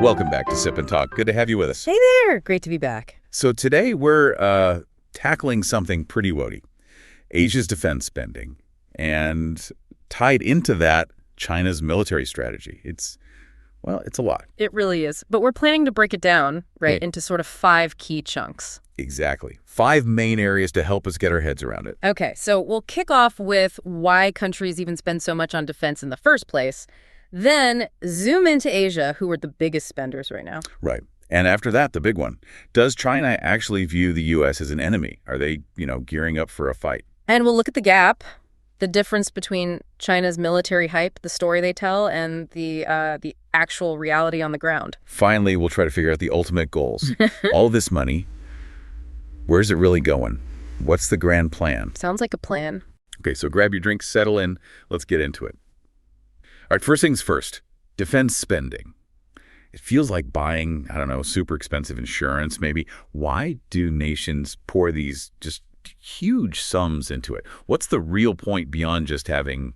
Welcome back to Sip and Talk. Good to have you with us. Hey there. Great to be back. So today we're tackling something pretty woody. Asia's defense spending. And tied into that, China's military strategy. It's a lot. It really is. But we're planning to break it down, right, into sort of 5 key chunks. Exactly. 5 main areas to help us get our heads around it. Okay, so we'll kick off with why countries even spend so much on defense in the first place. Then zoom into Asia, who are the biggest spenders right now. Right. And after that, the big one. Does China actually view the U.S. as an enemy? Are they, gearing up for a fight? And we'll look at the gap, the difference between China's military hype, the story they tell, and the actual reality on the ground. Finally, we'll try to figure out the ultimate goals. All this money, where's it really going? What's the grand plan? Sounds like a plan. Okay, so grab your drink, settle in. Let's get into it. All right, first things first, defense spending. It feels like buying, super expensive insurance maybe. Why do nations pour these just huge sums into it? What's the real point beyond just having,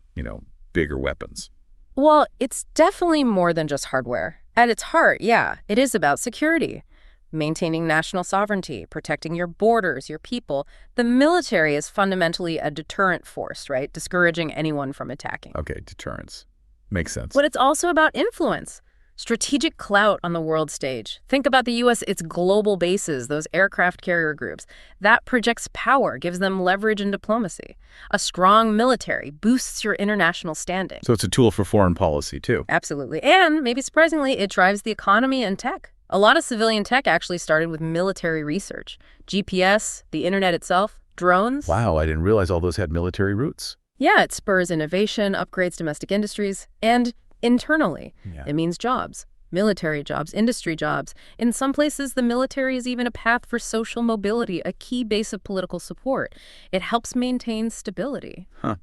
bigger weapons? Well, it's definitely more than just hardware. At its heart, yeah, it is about security. Maintaining national sovereignty, protecting your borders, your people. The military is fundamentally a deterrent force, right? Discouraging anyone from attacking. Okay, deterrence. Makes sense. But it's also about influence. Strategic clout on the world stage. Think about the U.S., its global bases, those aircraft carrier groups. That projects power, gives them leverage and diplomacy. A strong military boosts your international standing. So it's a tool for foreign policy, too. Absolutely. And, maybe surprisingly, it drives the economy and tech. A lot of civilian tech actually started with military research. GPS, the internet itself, drones. Wow, I didn't realize all those had military roots. Yeah, it spurs innovation, upgrades domestic industries, and internally. Yeah. It means jobs, military jobs, industry jobs. In some places, the military is even a path for social mobility, a key base of political support. It helps maintain stability. Huh.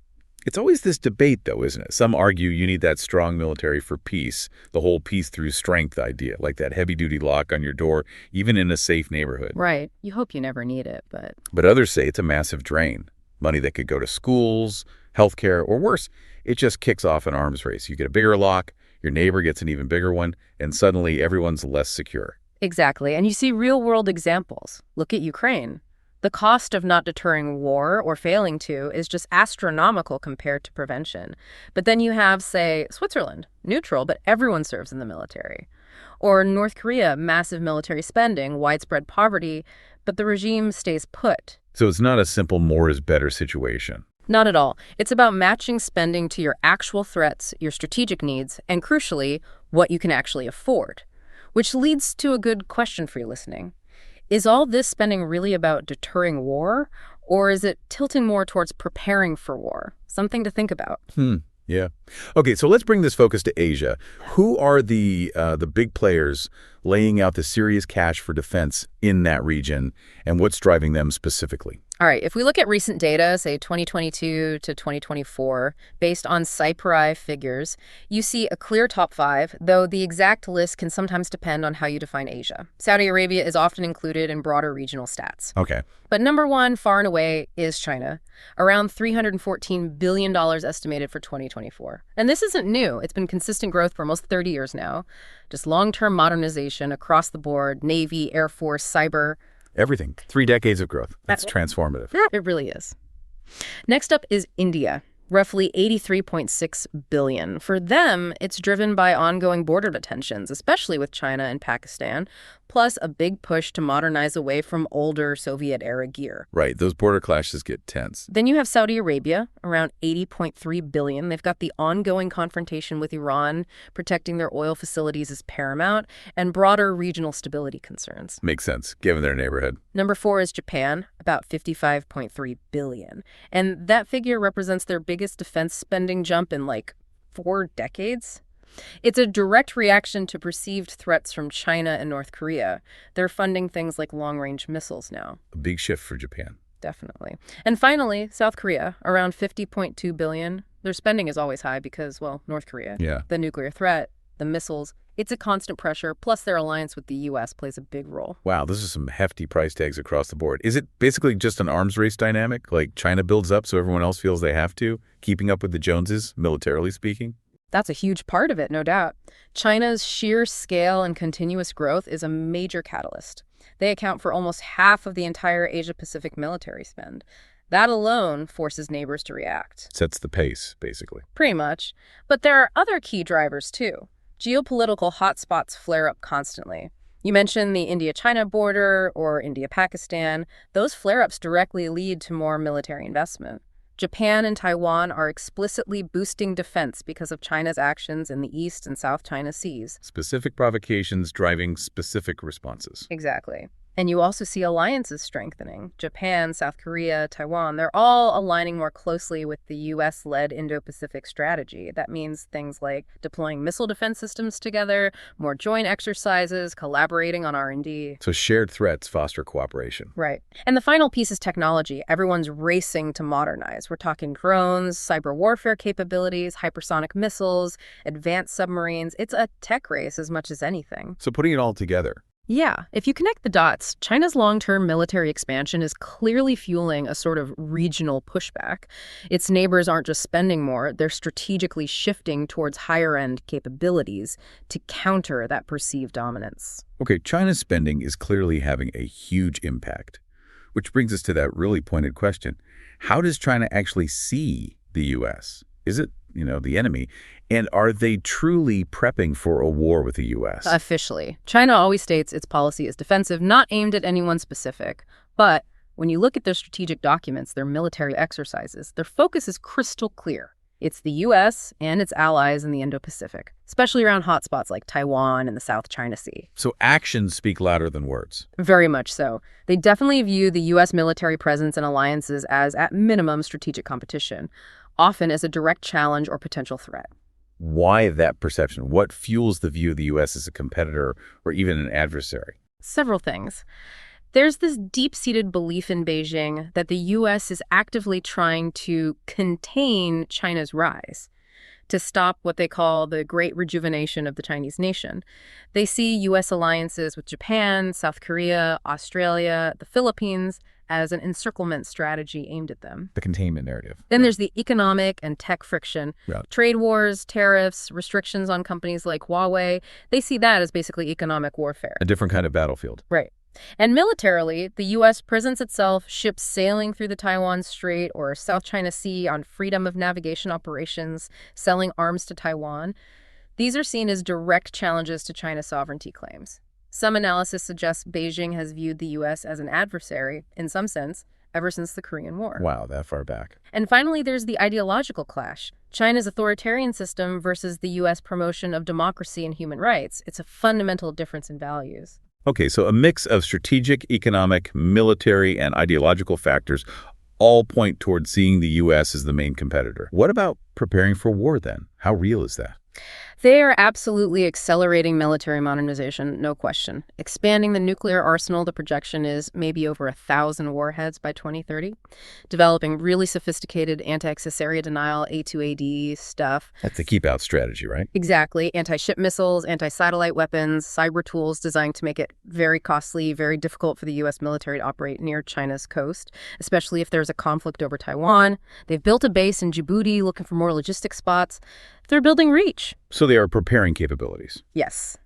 It's always this debate, though, isn't it? Some argue you need that strong military for peace, the whole peace through strength idea, like that heavy-duty lock on your door, even in a safe neighborhood. Right. You hope you never need it, but... But others say it's a massive drain. Money that could go to schools, healthcare, or worse, it just kicks off an arms race. You get a bigger lock, your neighbor gets an even bigger one, and suddenly everyone's less secure. Exactly. And you see real-world examples. Look at Ukraine. The cost of not deterring war or failing to is just astronomical compared to prevention. But then you have, say, Switzerland, neutral, but everyone serves in the military. Or North Korea, massive military spending, widespread poverty, but the regime stays put. So it's not a simple more is better situation. Not at all. It's about matching spending to your actual threats, your strategic needs, and crucially, what you can actually afford. Which leads to a good question for you listening. Is all this spending really about deterring war, or is it tilting more towards preparing for war? Something to think about. Yeah. Okay, so let's bring this focus to Asia. Who are the big players laying out the serious cash for defense in that region, and what's driving them specifically? All right, if we look at recent data, say 2022 to 2024, based on SIPRI figures, you see a clear top 5, though the exact list can sometimes depend on how you define Asia. Saudi Arabia is often included in broader regional stats. Okay. But number 1, far and away, is China. Around $314 billion estimated for 2024. And this isn't new. It's been consistent growth for almost 30 years now. Just long-term modernization across the board, Navy, Air Force, cyber. Everything. 3 decades of growth. That's transformative. It really is. Next up is India, roughly $83.6 billion. For them, it's driven by ongoing border tensions, especially with China and Pakistan, plus a big push to modernize away from older Soviet-era gear. Right. Those border clashes get tense. Then you have Saudi Arabia, around $80.3 billion. They've got the ongoing confrontation with Iran, protecting their oil facilities is paramount, and broader regional stability concerns. Makes sense, given their neighborhood. Number 4 is Japan, about $55.3 billion. And that figure represents their biggest defense spending jump in, 4 decades. It's a direct reaction to perceived threats from China and North Korea. They're funding things like long-range missiles now. A big shift for Japan. Definitely. And finally, South Korea, around $50.2 billion. Their spending is always high because, North Korea. Yeah. The nuclear threat, the missiles. It's a constant pressure, plus their alliance with the U.S. plays a big role. Wow, this is some hefty price tags across the board. Is it basically just an arms race dynamic? Like China builds up so everyone else feels they have to, keeping up with the Joneses, militarily speaking? That's a huge part of it, no doubt. China's sheer scale and continuous growth is a major catalyst. They account for almost half of the entire Asia-Pacific military spend. That alone forces neighbors to react. Sets the pace, basically. Pretty much. But there are other key drivers, too. Geopolitical hotspots flare up constantly. You mentioned the India-China border or India-Pakistan. Those flare-ups directly lead to more military investment. Japan and Taiwan are explicitly boosting defense because of China's actions in the East and South China Seas. Specific provocations driving specific responses. Exactly. And you also see alliances strengthening. Japan, South Korea, Taiwan, they're all aligning more closely with the U.S.-led Indo-Pacific strategy. That means things like deploying missile defense systems together, more joint exercises, collaborating on R&D. So shared threats foster cooperation. Right. And the final piece is technology. Everyone's racing to modernize. We're talking drones, cyber warfare capabilities, hypersonic missiles, advanced submarines. It's a tech race as much as anything. So putting it all together, yeah, if you connect the dots, China's long-term military expansion is clearly fueling a sort of regional pushback. Its neighbors aren't just spending more, they're strategically shifting towards higher-end capabilities to counter that perceived dominance. Okay, China's spending is clearly having a huge impact, which brings us to that really pointed question. How does China actually see the U.S.? Is it, the enemy? And are they truly prepping for a war with the U.S.? Officially. China always states its policy is defensive, not aimed at anyone specific. But when you look at their strategic documents, their military exercises, their focus is crystal clear. It's the U.S. and its allies in the Indo-Pacific, especially around hotspots like Taiwan and the South China Sea. So actions speak louder than words. Very much so. They definitely view the U.S. military presence and alliances as, at minimum, strategic competition, often as a direct challenge or potential threat. Why that perception? What fuels the view of the U.S. as a competitor or even an adversary? Several things. There's this deep-seated belief in Beijing that the U.S. is actively trying to contain China's rise, to stop what they call the Great Rejuvenation of the Chinese nation. They see U.S. alliances with Japan, South Korea, Australia, the Philippines as an encirclement strategy aimed at them. The containment narrative. Then there's the economic and tech friction. Yeah. Trade wars, tariffs, restrictions on companies like Huawei. They see that as basically economic warfare. A different kind of battlefield. Right. And militarily, the U.S. presents itself ships sailing through the Taiwan Strait or South China Sea on freedom of navigation operations, selling arms to Taiwan. These are seen as direct challenges to China's sovereignty claims. Some analysis suggests Beijing has viewed the U.S. as an adversary, in some sense, ever since the Korean War. Wow, that far back. And finally, there's the ideological clash. China's authoritarian system versus the U.S. promotion of democracy and human rights. It's a fundamental difference in values. Okay, so a mix of strategic, economic, military, and ideological factors all point toward seeing the U.S. as the main competitor. What about preparing for war, then? How real is that? They are absolutely accelerating military modernization, no question. Expanding the nuclear arsenal, the projection is maybe over 1,000 warheads by 2030. Developing really sophisticated anti-access area denial, A2AD stuff. That's the keep-out strategy, right? Exactly. Anti-ship missiles, anti-satellite weapons, cyber tools designed to make it very costly, very difficult for the U.S. military to operate near China's coast, especially if there's a conflict over Taiwan. They've built a base in Djibouti looking for more logistic spots. They're building reach. So they are preparing capabilities. Yes.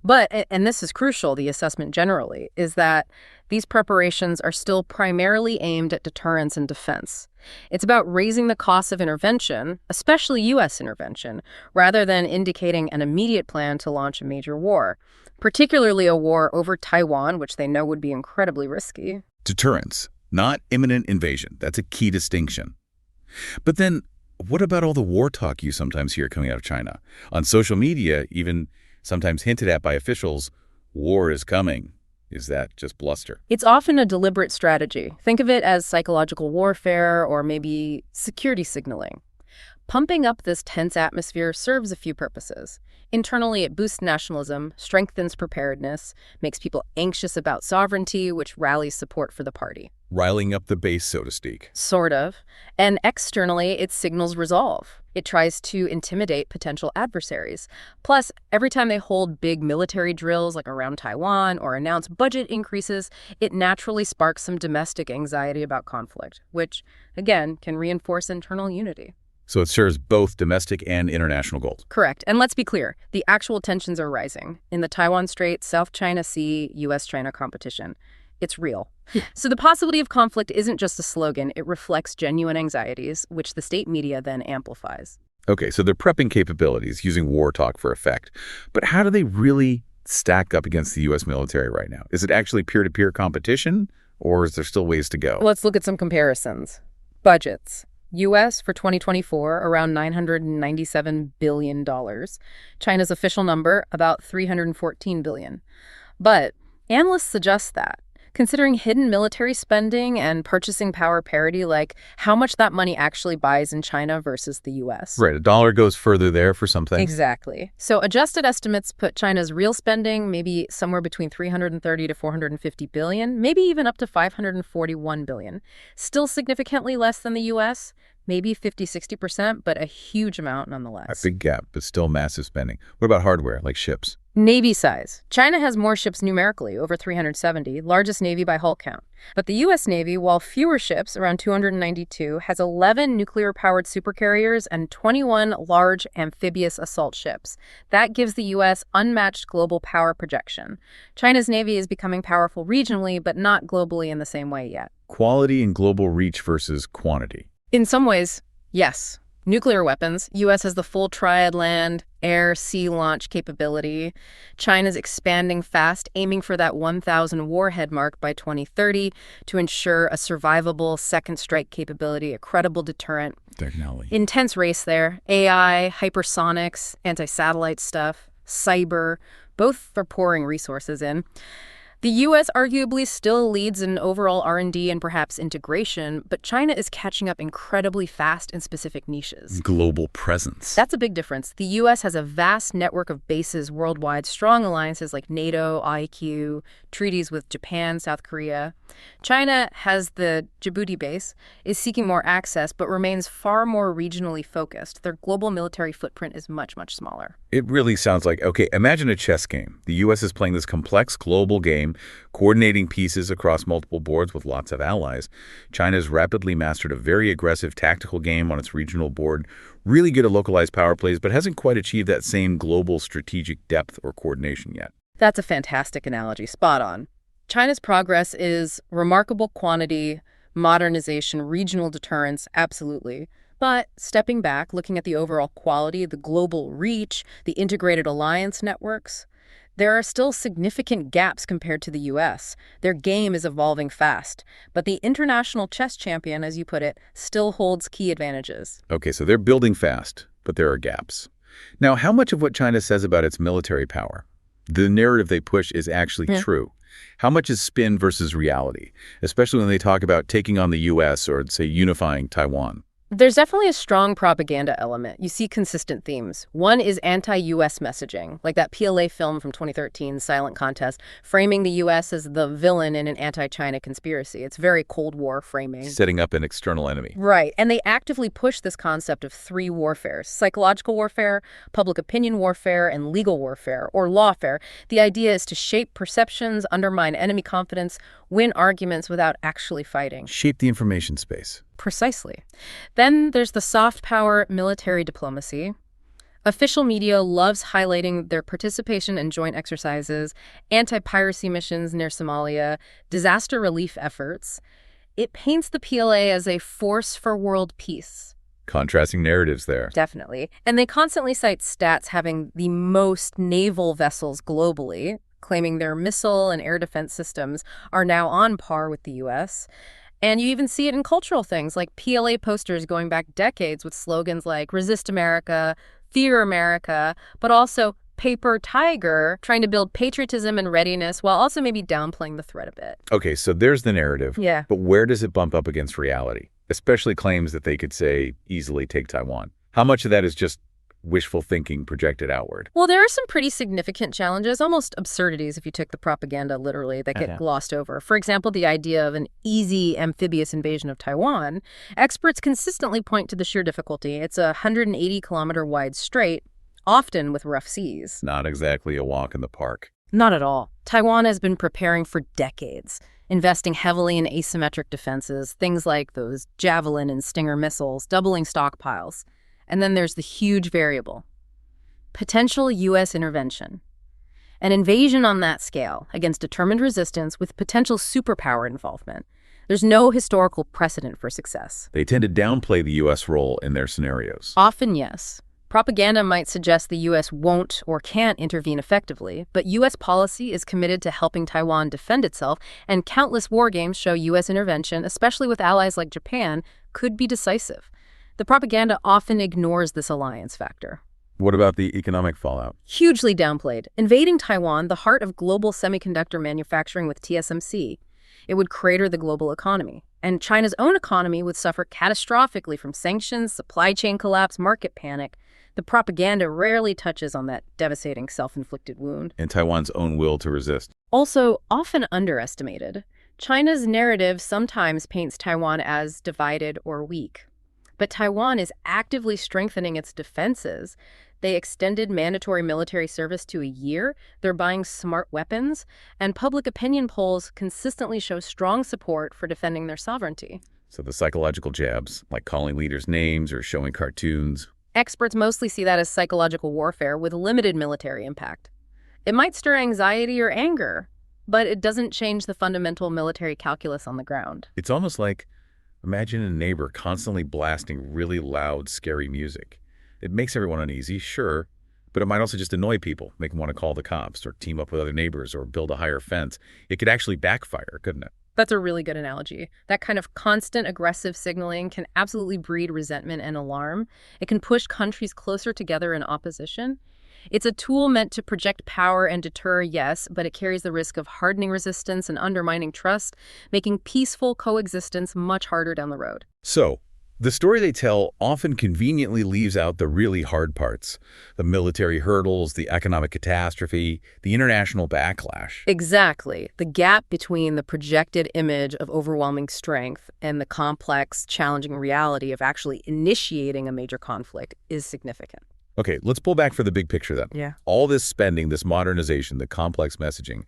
But, and this is crucial, the assessment generally, is that these preparations are still primarily aimed at deterrence and defense. It's about raising the cost of intervention, especially U.S. intervention, rather than indicating an immediate plan to launch a major war, particularly a war over Taiwan, which they know would be incredibly risky. Deterrence, not imminent invasion. That's a key distinction. But then, what about all the war talk you sometimes hear coming out of China? On social media, even sometimes hinted at by officials, war is coming. Is that just bluster? It's often a deliberate strategy. Think of it as psychological warfare or maybe security signaling. Pumping up this tense atmosphere serves a few purposes. Internally, it boosts nationalism, strengthens preparedness, makes people anxious about sovereignty, which rallies support for the party. Riling up the base, so to speak. Sort of. And externally, it signals resolve. It tries to intimidate potential adversaries. Plus, every time they hold big military drills like around Taiwan or announce budget increases, it naturally sparks some domestic anxiety about conflict, which, again, can reinforce internal unity. So it serves both domestic and international goals. Correct. And let's be clear, the actual tensions are rising. In the Taiwan Strait, South China Sea, U.S.-China competition. It's real. So the possibility of conflict isn't just a slogan. It reflects genuine anxieties, which the state media then amplifies. Okay, so they're prepping capabilities, using war talk for effect. But how do they really stack up against the U.S. military right now? Is it actually peer-to-peer competition, or is there still ways to go? Let's look at some comparisons. Budgets. U.S. for 2024, around $997 billion. China's official number, about $314 billion. But analysts suggest that, considering hidden military spending and purchasing power parity, like how much that money actually buys in China versus the U.S. Right, a dollar goes further there for some things. Exactly. So adjusted estimates put China's real spending maybe somewhere between 330 to 450 billion, maybe even up to 541 billion. Still significantly less than the U.S., maybe 50-60%, but a huge amount nonetheless. A big gap, but still massive spending. What about hardware, like ships? Navy size. China has more ships numerically, over 370, largest navy by hull count. But the U.S. Navy, while fewer ships, around 292, has 11 nuclear-powered supercarriers and 21 large amphibious assault ships. That gives the U.S. unmatched global power projection. China's Navy is becoming powerful regionally, but not globally in the same way yet. Quality and global reach versus quantity. In some ways, yes. Nuclear weapons, U.S. has the full triad land, air, sea launch capability. China's expanding fast, aiming for that 1,000 warhead mark by 2030 to ensure a survivable second strike capability, a credible deterrent. Technology. Intense race there. AI, hypersonics, anti-satellite stuff, cyber, both are pouring resources in. The U.S. arguably still leads in overall R&D and perhaps integration, but China is catching up incredibly fast in specific niches. Global presence. That's a big difference. The U.S. has a vast network of bases worldwide, strong alliances like NATO, IQ, treaties with Japan, South Korea. China has the Djibouti base, is seeking more access, but remains far more regionally focused. Their global military footprint is much, much smaller. It really sounds like, okay, imagine a chess game. The U.S. is playing this complex global game, coordinating pieces across multiple boards with lots of allies. China has rapidly mastered a very aggressive tactical game on its regional board, really good at localized power plays, but hasn't quite achieved that same global strategic depth or coordination yet. That's a fantastic analogy. Spot on. China's progress is remarkable quantity, modernization, regional deterrence, absolutely. But stepping back, looking at the overall quality, the global reach, the integrated alliance networks, there are still significant gaps compared to the U.S. Their game is evolving fast, but the international chess champion, as you put it, still holds key advantages. Okay, so they're building fast, but there are gaps. Now, how much of what China says about its military power, the narrative they push, is actually true? How much is spin versus reality, especially when they talk about taking on the U.S. or, say, unifying Taiwan? There's definitely a strong propaganda element. You see consistent themes. One is anti-U.S. messaging, like that PLA film from 2013, Silent Contest, framing the U.S. as the villain in an anti-China conspiracy. It's very Cold War framing. Setting up an external enemy. Right. And they actively push this concept of three warfares: psychological warfare, public opinion warfare, and legal warfare, or lawfare. The idea is to shape perceptions, undermine enemy confidence, win arguments without actually fighting. Shape the information space. Precisely. Then there's the soft power military diplomacy. Official media loves highlighting their participation in joint exercises, anti-piracy missions near Somalia, disaster relief efforts. It paints the PLA as a force for world peace. Contrasting narratives there. Definitely. And they constantly cite stats having the most naval vessels globally, claiming their missile and air defense systems are now on par with the U.S., and you even see it in cultural things like PLA posters going back decades with slogans like Resist America, Fear America, but also Paper Tiger, trying to build patriotism and readiness while also maybe downplaying the threat a bit. Okay, so there's the narrative. Yeah. But where does it bump up against reality? Especially claims that they could, say, easily take Taiwan. How much of that is just wishful thinking projected outward? Well, there are some pretty significant challenges, almost absurdities if you took the propaganda literally, that get glossed over. For example, the idea of an easy amphibious invasion of Taiwan. Experts consistently point to the sheer difficulty. It's a 180-kilometer wide strait, often with rough seas. Not exactly a walk in the park. Not at all. Taiwan has been preparing for decades, investing heavily in asymmetric defenses, things like those Javelin and Stinger missiles, doubling stockpiles. And then there's the huge variable: potential U.S. intervention. An invasion on that scale against determined resistance with potential superpower involvement. There's no historical precedent for success. They tend to downplay the U.S. role in their scenarios. Often, yes. Propaganda might suggest the U.S. won't or can't intervene effectively, but U.S. policy is committed to helping Taiwan defend itself, and countless war games show U.S. intervention, especially with allies like Japan, could be decisive. The propaganda often ignores this alliance factor. What about the economic fallout? Hugely downplayed. Invading Taiwan, the heart of global semiconductor manufacturing with TSMC, it would crater the global economy. And China's own economy would suffer catastrophically from sanctions, supply chain collapse, market panic. The propaganda rarely touches on that devastating self-inflicted wound. And Taiwan's own will to resist. Also, often underestimated. China's narrative sometimes paints Taiwan as divided or weak. But Taiwan is actively strengthening its defenses. They extended mandatory military service to a year. They're buying smart weapons. And public opinion polls consistently show strong support for defending their sovereignty. So the psychological jabs, like calling leaders names or showing cartoons. Experts mostly see that as psychological warfare with limited military impact. It might stir anxiety or anger, but it doesn't change the fundamental military calculus on the ground. It's almost like, imagine a neighbor constantly blasting really loud, scary music. It makes everyone uneasy, sure, but it might also just annoy people, make them want to call the cops or team up with other neighbors or build a higher fence. It could actually backfire, couldn't it? That's a really good analogy. That kind of constant aggressive signaling can absolutely breed resentment and alarm. It can push countries closer together in opposition. It's a tool meant to project power and deter, yes, but it carries the risk of hardening resistance and undermining trust, making peaceful coexistence much harder down the road. So, the story they tell often conveniently leaves out the really hard parts: the military hurdles, the economic catastrophe, the international backlash. Exactly. The gap between the projected image of overwhelming strength and the complex, challenging reality of actually initiating a major conflict is significant. Okay, let's pull back for the big picture then. Yeah. All this spending, this modernization, the complex messaging.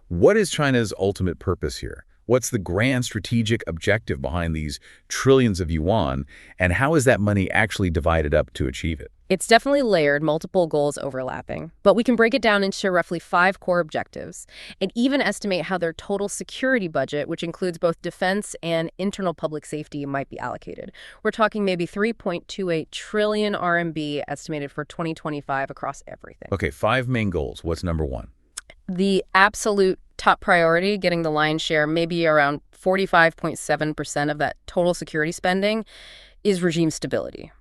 What is China's ultimate purpose here? What's the grand strategic objective behind these trillions of yuan, and how is that money actually divided up to achieve it? It's definitely layered, multiple goals overlapping, but we can break it down into roughly 5 core objectives and even estimate how their total security budget, which includes both defense and internal public safety, might be allocated. We're talking maybe 3.28 trillion RMB estimated for 2025 across everything. Okay, 5 main goals. What's number 1? The absolute top priority, getting the lion's share, maybe around 45.7% of that total security spending, is regime stability.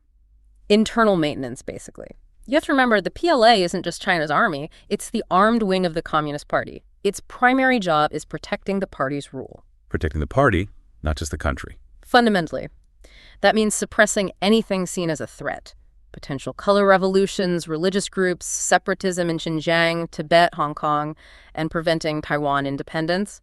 Internal maintenance, basically. You have to remember, the PLA isn't just China's army, it's the armed wing of the Communist Party. Its primary job is protecting the party's rule. Protecting the party, not just the country. Fundamentally. That means suppressing anything seen as a threat. Potential color revolutions, religious groups, separatism in Xinjiang, Tibet, Hong Kong, and preventing Taiwan independence.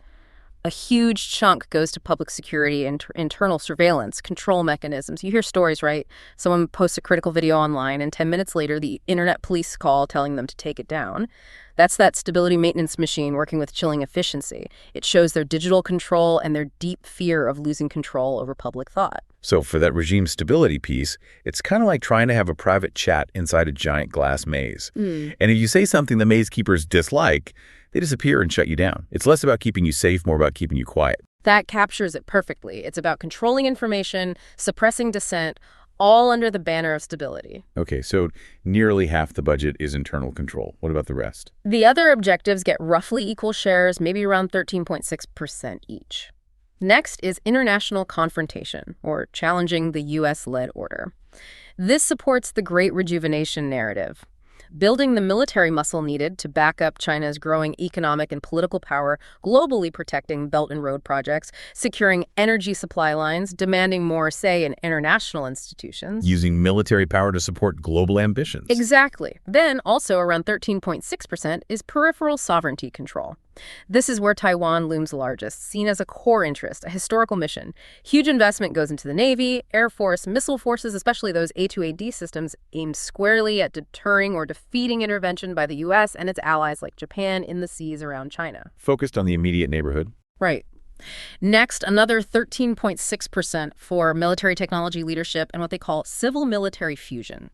A huge chunk goes to public security and internal surveillance, control mechanisms. You hear stories, right? Someone posts a critical video online, and 10 minutes later, the internet police call telling them to take it down. That's that stability maintenance machine working with chilling efficiency. It shows their digital control and their deep fear of losing control over public thought. So for that regime stability piece, it's kind of like trying to have a private chat inside a giant glass maze. And if you say something the maze keepers dislike, they disappear and shut you down. It's less about keeping you safe, more about keeping you quiet. That captures it perfectly. It's about controlling information, suppressing dissent, all under the banner of stability. Okay, so nearly half the budget is internal control. What about the rest? The other objectives get roughly equal shares, maybe around 13.6% each. Next is international confrontation, or challenging the U.S.-led order. This supports the Great Rejuvenation narrative, building the military muscle needed to back up China's growing economic and political power, globally protecting Belt and Road projects, securing energy supply lines, demanding more say in international institutions. Using military power to support global ambitions. Exactly. Then, also around 13.6% is peripheral sovereignty control. This is where Taiwan looms largest, seen as a core interest, a historical mission. Huge investment goes into the Navy, Air Force, missile forces, especially those A2AD systems aimed squarely at deterring or defeating intervention by the U.S. and its allies like Japan in the seas around China. Focused on the immediate neighborhood. Right. Next, another 13.6% for military technology leadership and what they call civil-military fusion.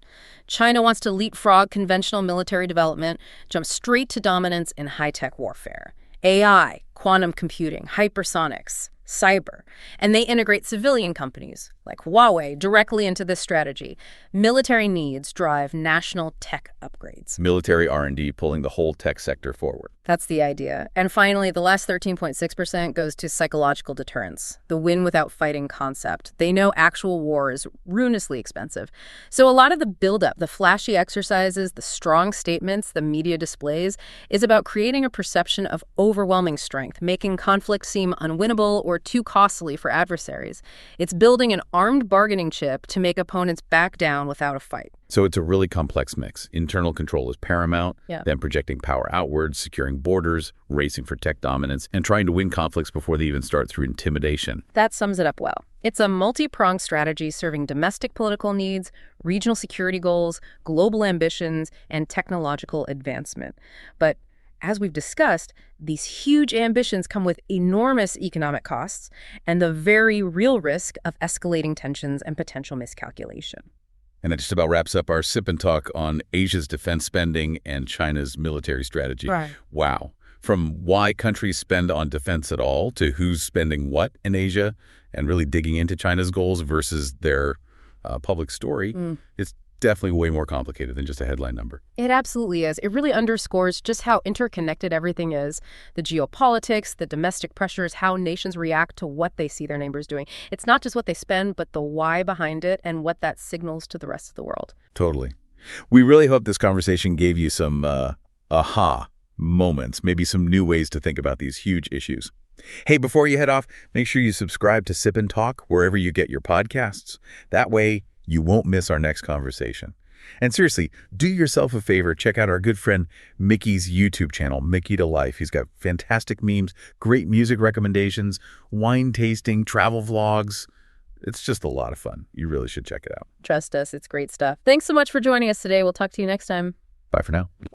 China wants to leapfrog conventional military development, jump straight to dominance in high-tech warfare. AI, quantum computing, hypersonics, cyber. And they integrate civilian companies, like Huawei, directly into this strategy. Military needs drive national tech upgrades. Military R&D pulling the whole tech sector forward. That's the idea. And finally, the last 13.6% goes to psychological deterrence, the win without fighting concept. They know actual war is ruinously expensive. So a lot of the buildup, the flashy exercises, the strong statements, the media displays, is about creating a perception of overwhelming strength, making conflict seem unwinnable or too costly for adversaries. It's building an armed bargaining chip to make opponents back down without a fight. So it's a really complex mix. Internal control is paramount, then projecting power outwards, securing borders, racing for tech dominance, and trying to win conflicts before they even start through intimidation. That sums it up well. It's a multi-pronged strategy serving domestic political needs, regional security goals, global ambitions, and technological advancement. But as we've discussed, these huge ambitions come with enormous economic costs and the very real risk of escalating tensions and potential miscalculation. And that just about wraps up our Sip and Talk on Asia's defense spending and China's military strategy. Right. Wow. From why countries spend on defense at all to who's spending what in Asia and really digging into China's goals versus their public story, it's definitely way more complicated than just a headline number. It absolutely is. It really underscores just how interconnected everything is. The geopolitics, the domestic pressures, how nations react to what they see their neighbors doing. It's not just what they spend, but the why behind it and what that signals to the rest of the world. Totally. We really hope this conversation gave you some aha moments, maybe some new ways to think about these huge issues. Hey, before you head off, make sure you subscribe to Sip and Talk wherever you get your podcasts. That way, you won't miss our next conversation. And seriously, do yourself a favor, check out our good friend Mickey's YouTube channel, Mickytolife. He's got fantastic memes, great music recommendations, wine tasting, travel vlogs. It's just a lot of fun. You really should check it out. Trust us, it's great stuff. Thanks so much for joining us today. We'll talk to you next time. Bye for now.